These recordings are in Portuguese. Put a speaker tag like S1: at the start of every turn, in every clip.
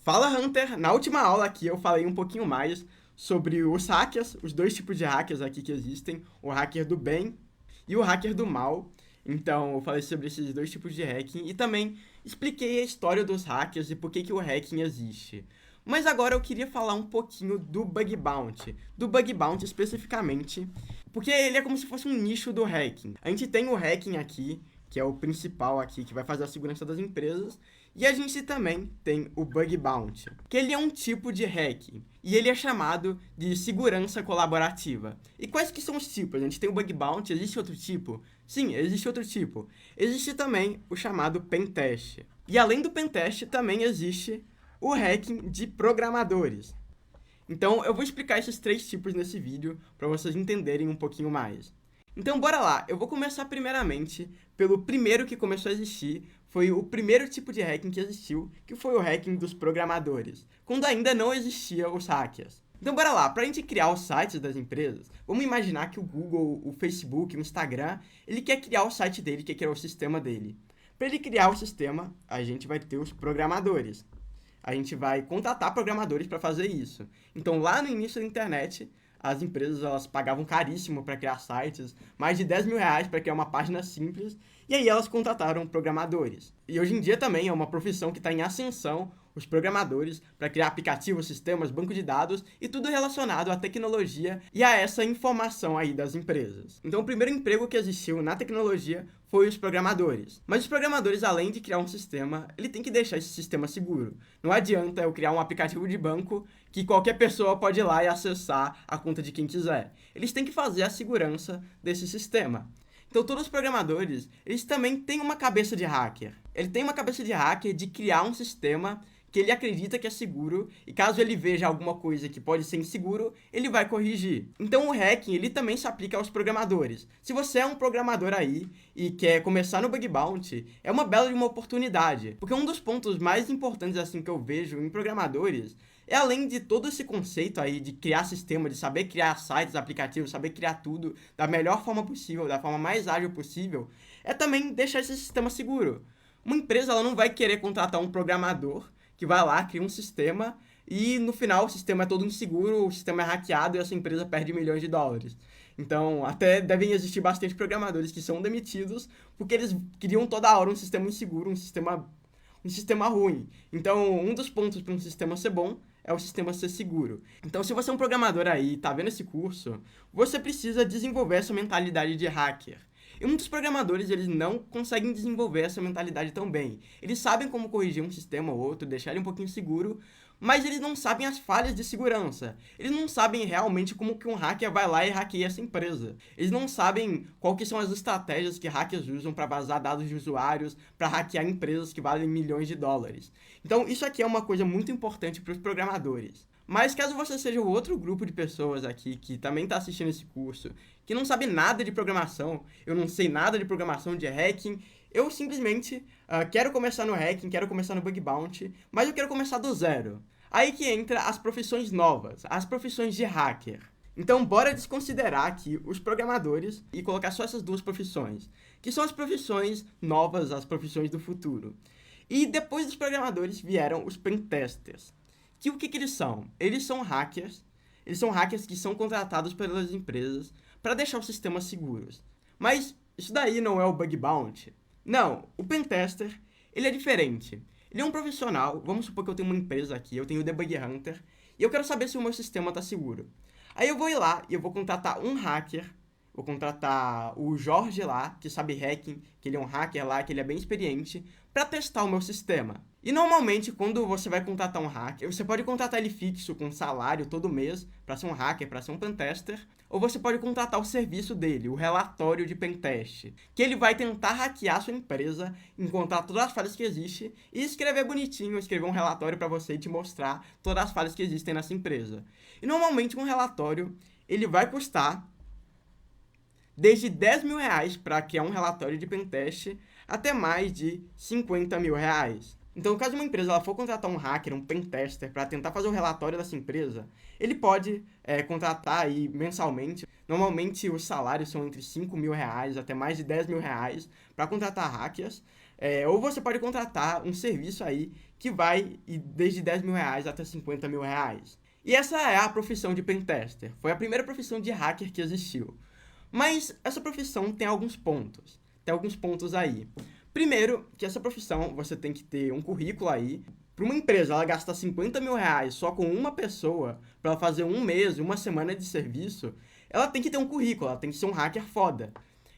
S1: Fala, Hunter! Na última aula aqui eu falei um pouquinho mais sobre os hackers, os dois tipos de hackers aqui que existem, o hacker do bem e o hacker do mal. Então, eu falei sobre esses dois tipos de hacking e também expliquei a história dos hackers e por que o hacking existe. Mas agora eu queria falar um pouquinho do bug bounty especificamente, porque ele é como se fosse um nicho do hacking. A gente tem o hacking aqui, que é o principal aqui, que vai fazer a segurança das empresas, e a gente também tem o bug bounty, que ele é um tipo de hacking, e ele é chamado de segurança colaborativa. E quais que são os tipos? A gente tem o bug bounty, existe outro tipo? Sim, existe outro tipo. Existe também o chamado pentest. E além do pentest, também existe o hacking de programadores. Então, eu vou explicar esses três tipos nesse vídeo para vocês entenderem um pouquinho mais. Então, bora lá. Eu vou começar primeiramente pelo primeiro que começou a existir. Foi o primeiro tipo de hacking que existiu, que foi o hacking dos programadores, quando ainda não existiam os hackers. Então, bora lá. Para a gente criar os sites das empresas, vamos imaginar que o Google, o Facebook, o Instagram, ele quer criar o site dele, quer criar o sistema dele. Para ele criar o sistema, a gente vai ter os programadores. A gente vai contratar programadores para fazer isso. Então, lá no início da internet, as empresas elas pagavam caríssimo para criar sites, mais de 10 mil reais para criar uma página simples, e aí elas contrataram programadores. E hoje em dia também é uma profissão que está em ascensão, os programadores, para criar aplicativos, sistemas, banco de dados e tudo relacionado à tecnologia e a essa informação aí das empresas. Então, o primeiro emprego que existiu na tecnologia foi os programadores. Mas os programadores, além de criar um sistema, ele tem que deixar esse sistema seguro. Não adianta eu criar um aplicativo de banco que qualquer pessoa pode ir lá e acessar a conta de quem quiser. Eles têm que fazer a segurança desse sistema. Então, todos os programadores, eles também têm uma cabeça de hacker. Ele tem uma cabeça de hacker de criar um sistema que ele acredita que é seguro, e caso ele veja alguma coisa que pode ser inseguro, ele vai corrigir. Então o hacking, ele também se aplica aos programadores. Se você é um programador aí e quer começar no bug bounty, é uma bela de uma oportunidade, porque um dos pontos mais importantes assim que eu vejo em programadores é, além de todo esse conceito aí de criar sistema, de saber criar sites, aplicativos, saber criar tudo da melhor forma possível, da forma mais ágil possível, é também deixar esse sistema seguro. Uma empresa ela não vai querer contratar um programador que vai lá, cria um sistema e no final o sistema é todo inseguro, o sistema é hackeado e essa empresa perde milhões de dólares. Então, até devem existir bastante programadores que são demitidos porque eles criam toda hora um sistema inseguro, um sistema ruim. Então, um dos pontos para um sistema ser bom é o sistema ser seguro. Então, se você é um programador aí e tá vendo esse curso, você precisa desenvolver essa mentalidade de hacker. E muitos programadores, eles não conseguem desenvolver essa mentalidade tão bem. Eles sabem como corrigir um sistema ou outro, deixar ele um pouquinho seguro, mas eles não sabem as falhas de segurança. Eles não sabem realmente como que um hacker vai lá e hackeia essa empresa. Eles não sabem qual que são as estratégias que hackers usam para vazar dados de usuários, para hackear empresas que valem milhões de dólares. Então, isso aqui é uma coisa muito importante para os programadores. Mas caso você seja o outro grupo de pessoas aqui que também está assistindo esse curso, que não sabe nada de programação, eu não sei nada de programação, de hacking, eu simplesmente quero começar no hacking, quero começar no bug bounty, mas eu quero começar do zero. Aí que entra as profissões novas, as profissões de hacker. Então, bora desconsiderar aqui os programadores e colocar só essas duas profissões, que são as profissões novas, as profissões do futuro. E depois dos programadores vieram os pentesters. Que o que eles são? Eles são hackers que são contratados pelas empresas para deixar os sistemas seguros. Mas isso daí não é o bug bounty. Não, o pentester, ele é diferente. Ele é um profissional, vamos supor que eu tenho uma empresa aqui, eu tenho o Debug Hunter, e eu quero saber se o meu sistema está seguro. Aí eu vou ir lá e eu vou contratar um hacker, vou contratar o Jorge lá, que sabe hacking, que ele é um hacker lá, que ele é bem experiente, para testar o meu sistema. E normalmente, quando você vai contratar um hacker, você pode contratar ele fixo, com salário todo mês, para ser um hacker, para ser um pentester, ou você pode contratar o serviço dele, o relatório de pentest, que ele vai tentar hackear a sua empresa, encontrar todas as falhas que existem e escrever bonitinho, escrever um relatório para você e te mostrar todas as falhas que existem nessa empresa. E normalmente um relatório, ele vai custar desde 10 mil reais para criar um relatório de pentest até mais de 50 mil reais. Então, caso uma empresa ela for contratar um hacker, um pentester, para tentar fazer o relatório dessa empresa, ele pode contratar aí mensalmente. Normalmente, os salários são entre 5 mil reais até mais de 10 mil reais para contratar hackers. Ou você pode contratar um serviço aí que vai desde R$ 10.000 até R$ 50.000. E essa é a profissão de pentester. Foi a primeira profissão de hacker que existiu. Mas essa profissão tem alguns pontos. Tem alguns pontos aí. Primeiro, que essa profissão você tem que ter um currículo aí. Para uma empresa, ela gasta R$ 50.000 só com uma pessoa para ela fazer um mês, uma semana de serviço, ela tem que ter um currículo, ela tem que ser um hacker foda.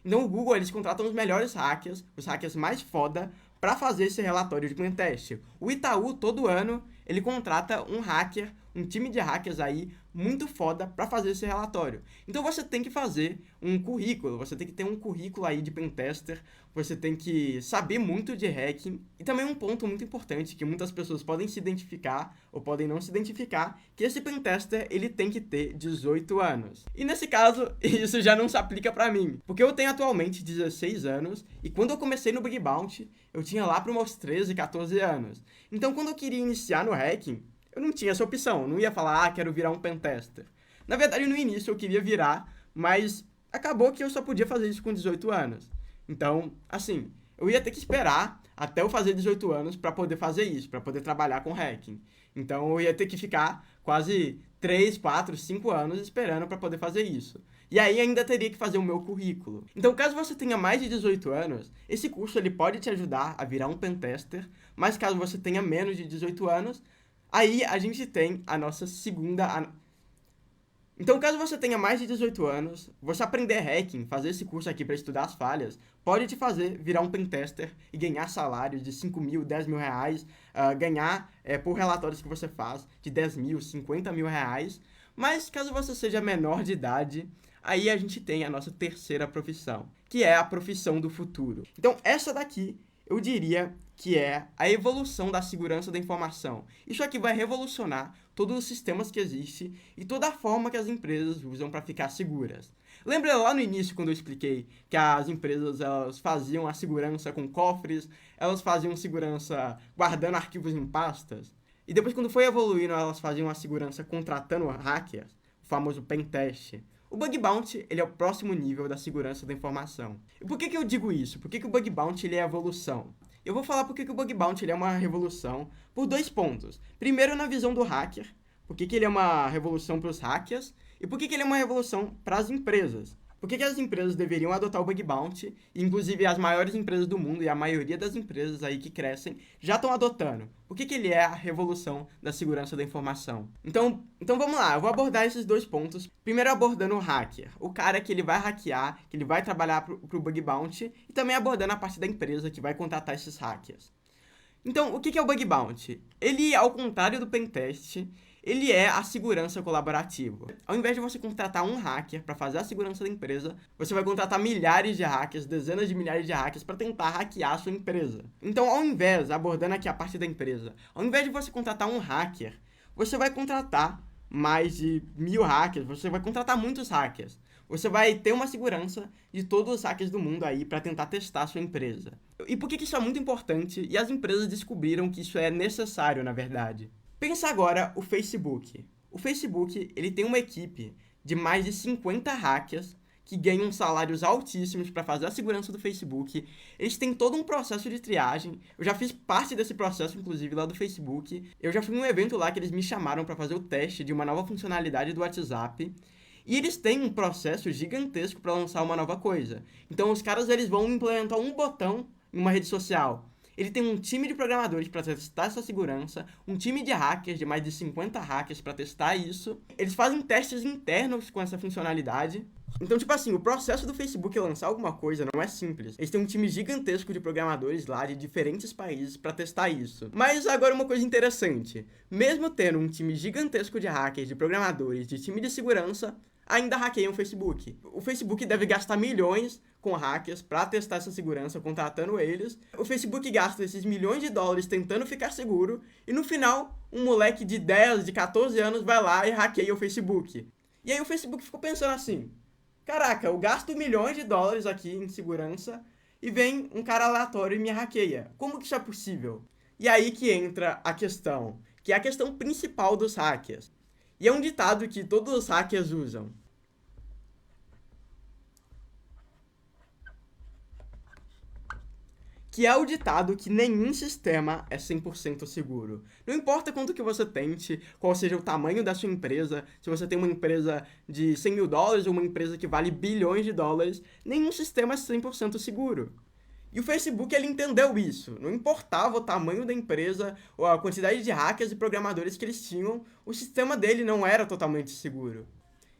S1: Então o Google, eles contratam os melhores hackers, os hackers mais foda, para fazer esse relatório de pentest. O Itaú, todo ano, ele contrata um hacker, um time de hackers aí, muito foda, para fazer esse relatório. Então você tem que fazer um currículo, você tem que ter um currículo aí de pentester, você tem que saber muito de hacking. E também um ponto muito importante, que muitas pessoas podem se identificar, ou podem não se identificar, que esse pentester, ele tem que ter 18 anos. E nesse caso, isso já não se aplica para mim, porque eu tenho atualmente 16 anos, e quando eu comecei no Bug Bounty, eu tinha lá para meus 13, 14 anos. Então quando eu queria iniciar no hacking, eu não tinha essa opção, eu não ia falar, quero virar um pentester. Na verdade, no início eu queria virar, mas acabou que eu só podia fazer isso com 18 anos. Então, assim, eu ia ter que esperar até eu fazer 18 anos para poder fazer isso, para poder trabalhar com hacking. Então, eu ia ter que ficar quase 3, 4, 5 anos esperando para poder fazer isso. E aí ainda teria que fazer o meu currículo. Então, caso você tenha mais de 18 anos, esse curso ele pode te ajudar a virar um pentester, mas caso você tenha menos de 18 anos, aí a gente tem a nossa segunda... Então, caso você tenha mais de 18 anos, você aprender hacking, fazer esse curso aqui para estudar as falhas, pode te fazer virar um pentester e ganhar salário de 5.000, 10.000 reais, ganhar por relatórios que você faz de 10.000, 50.000 reais. Mas caso você seja menor de idade, aí a gente tem a nossa terceira profissão, que é a profissão do futuro. Então, essa daqui eu diria que é a evolução da segurança da informação. Isso aqui vai revolucionar todos os sistemas que existem e toda a forma que as empresas usam para ficar seguras. Lembra lá no início quando eu expliquei que as empresas elas faziam a segurança com cofres, elas faziam segurança guardando arquivos em pastas? E depois quando foi evoluindo, elas faziam a segurança contratando hackers, o famoso pentest. O Bug Bounty, ele é o próximo nível da segurança da informação. E por que eu digo isso? Por que o Bug Bounty ele é a evolução? Eu vou falar por que o Bug Bounty ele é uma revolução por 2 pontos. Primeiro, na visão do hacker, por que ele é uma revolução para os hackers, e por que ele é uma revolução para as empresas. Por que as empresas deveriam adotar o Bug Bounty, e inclusive as maiores empresas do mundo e a maioria das empresas aí que crescem já estão adotando. Por que ele é a revolução da segurança da informação? Então vamos lá, eu vou abordar esses 2 pontos. Primeiro abordando o hacker, o cara que ele vai hackear, que ele vai trabalhar pro Bug Bounty, e também abordando a parte da empresa que vai contratar esses hackers. Então, o que é o Bug Bounty? Ele, ao contrário do Pentest, ele é a segurança colaborativa. Ao invés de você contratar um hacker para fazer a segurança da empresa, você vai contratar milhares de hackers, dezenas de milhares de hackers para tentar hackear a sua empresa. Então, ao invés, abordando aqui a parte da empresa, ao invés de você contratar um hacker, você vai contratar mais de 1.000 hackers, você vai contratar muitos hackers. Você vai ter uma segurança de todos os hackers do mundo aí para tentar testar a sua empresa. E por que isso é muito importante? E as empresas descobriram que isso é necessário, na verdade. Pensa agora o Facebook. O Facebook, ele tem uma equipe de mais de 50 hackers que ganham salários altíssimos para fazer a segurança do Facebook. Eles têm todo um processo de triagem. Eu já fiz parte desse processo, inclusive, lá do Facebook. Eu já fui em um evento lá que eles me chamaram para fazer o teste de uma nova funcionalidade do WhatsApp. E eles têm um processo gigantesco para lançar uma nova coisa. Então, os caras eles vão implementar um botão em uma rede social. Ele tem um time de programadores para testar essa segurança, um time de hackers, de mais de 50 hackers para testar isso. Eles fazem testes internos com essa funcionalidade. Então, tipo assim, o processo do Facebook lançar alguma coisa não é simples. Eles têm um time gigantesco de programadores lá de diferentes países para testar isso. Mas agora uma coisa interessante. Mesmo tendo um time gigantesco de hackers, de programadores, de time de segurança, ainda hackeiam o Facebook. O Facebook deve gastar milhões com hackers para testar essa segurança, contratando eles. O Facebook gasta esses milhões de dólares tentando ficar seguro e no final, um moleque de 10, de 14 anos vai lá e hackeia o Facebook. E aí o Facebook ficou pensando assim, caraca, eu gasto milhões de dólares aqui em segurança e vem um cara aleatório e me hackeia. Como que isso é possível? E aí que entra a questão, que é a questão principal dos hackers. E é um ditado que todos os hackers usam. que é o ditado que nenhum sistema é 100% seguro. Não importa quanto que você tente, qual seja o tamanho da sua empresa, se você tem uma empresa de 100 mil dólares ou uma empresa que vale bilhões de dólares, nenhum sistema é 100% seguro. E o Facebook, ele entendeu isso. Não importava o tamanho da empresa ou a quantidade de hackers e programadores que eles tinham, o sistema dele não era totalmente seguro.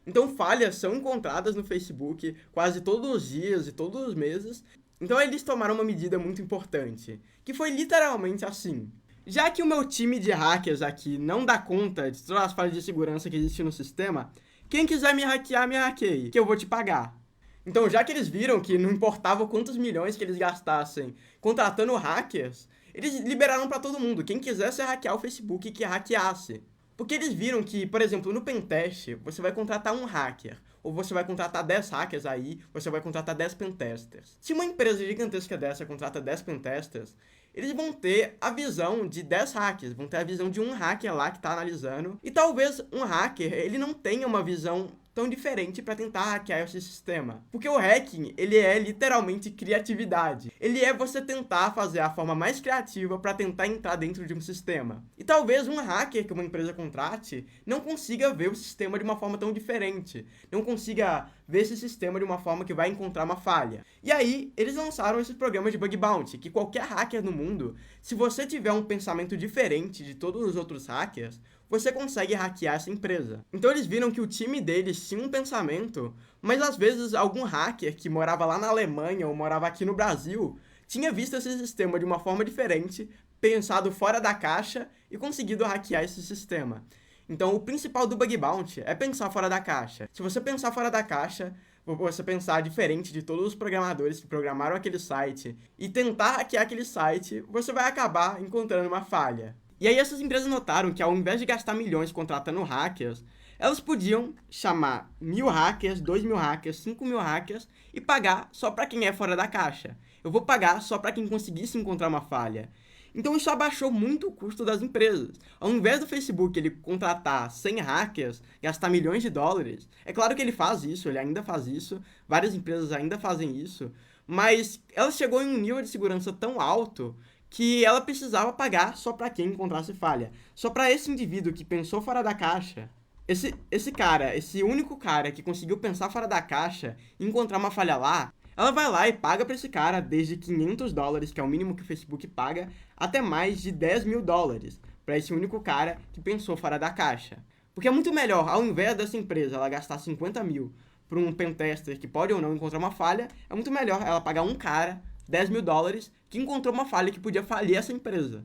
S1: Então falhas são encontradas no Facebook quase todos os dias e todos os meses. Então eles tomaram uma medida muito importante, que foi literalmente assim: já que o meu time de hackers aqui não dá conta de todas as falhas de segurança que existem no sistema, quem quiser me hackear, me hackeie, que eu vou te pagar. Então, já que eles viram que não importava quantos milhões que eles gastassem contratando hackers, eles liberaram para todo mundo. Quem quisesse hackear o Facebook, que hackeasse. Porque eles viram que, por exemplo, no pentest, você vai contratar um hacker, ou você vai contratar 10 hackers aí, você vai contratar 10 pentesters. Se uma empresa gigantesca dessa contrata 10 pentesters, eles vão ter a visão de 10 hackers, vão ter a visão de um hacker lá que está analisando, e talvez um hacker, ele não tenha uma visão tão diferente para tentar hackear esse sistema. Porque o hacking, ele é literalmente criatividade. Ele é você tentar fazer a forma mais criativa para tentar entrar dentro de um sistema. E talvez um hacker que uma empresa contrate não consiga ver o sistema de uma forma tão diferente. Não consiga ver esse sistema de uma forma que vai encontrar uma falha. E aí, eles lançaram esse programa de Bug Bounty, que qualquer hacker no mundo, se você tiver um pensamento diferente de todos os outros hackers, você consegue hackear essa empresa. Então eles viram que o time deles tinha um pensamento, mas às vezes algum hacker que morava lá na Alemanha ou morava aqui no Brasil tinha visto esse sistema de uma forma diferente, pensado fora da caixa e conseguido hackear esse sistema. Então o principal do Bug Bounty é pensar fora da caixa. Se você pensar fora da caixa, você pensar diferente de todos os programadores que programaram aquele site e tentar hackear aquele site, você vai acabar encontrando uma falha. E aí essas empresas notaram que ao invés de gastar milhões contratando hackers, elas podiam chamar 1.000 hackers, 2.000 hackers, 5.000 hackers e pagar só para quem é fora da caixa. Eu vou pagar só para quem conseguisse encontrar uma falha. Então isso abaixou muito o custo das empresas. Ao invés do Facebook ele contratar 100 hackers, gastar milhões de dólares, é claro que ele faz isso, ele ainda faz isso, várias empresas ainda fazem isso, mas ela chegou em um nível de segurança tão alto que ela precisava pagar só para quem encontrasse falha. Só para esse indivíduo que pensou fora da caixa. Esse único cara que conseguiu pensar fora da caixa e encontrar uma falha lá, ela vai lá e paga para esse cara desde 500 dólares, que é o mínimo que o Facebook paga, até mais de 10 mil dólares para esse único cara que pensou fora da caixa. Porque é muito melhor, ao invés dessa empresa ela gastar 50 mil para um pentester que pode ou não encontrar uma falha, é muito melhor ela pagar um cara 10 mil dólares que encontrou uma falha que podia falir essa empresa.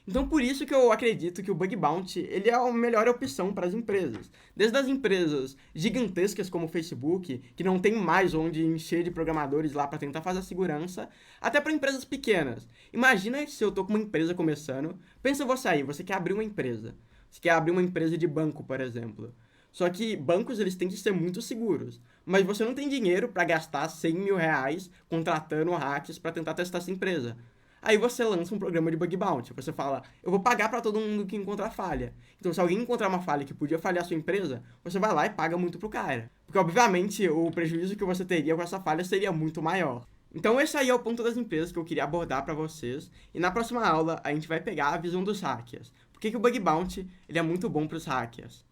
S1: Então por isso que eu acredito que o Bug Bounty ele é a melhor opção para as empresas. Desde as empresas gigantescas como o Facebook, que não tem mais onde encher de programadores lá para tentar fazer a segurança, até para empresas pequenas. Imagina se eu tô com uma empresa começando, pensa você aí, você quer abrir uma empresa. Você quer abrir uma empresa de banco, por exemplo. Só que bancos eles têm que ser muito seguros. Mas você não tem dinheiro para gastar 100 mil reais contratando hackers para tentar testar essa empresa. Aí você lança um programa de Bug Bounty. Você fala, eu vou pagar para todo mundo que encontrar falha. Então se alguém encontrar uma falha que podia falhar a sua empresa, você vai lá e paga muito pro cara. Porque obviamente o prejuízo que você teria com essa falha seria muito maior. Então esse aí é o ponto das empresas que eu queria abordar para vocês. E na próxima aula a gente vai pegar a visão dos hackers. Por que o Bug Bounty ele é muito bom para os hackers?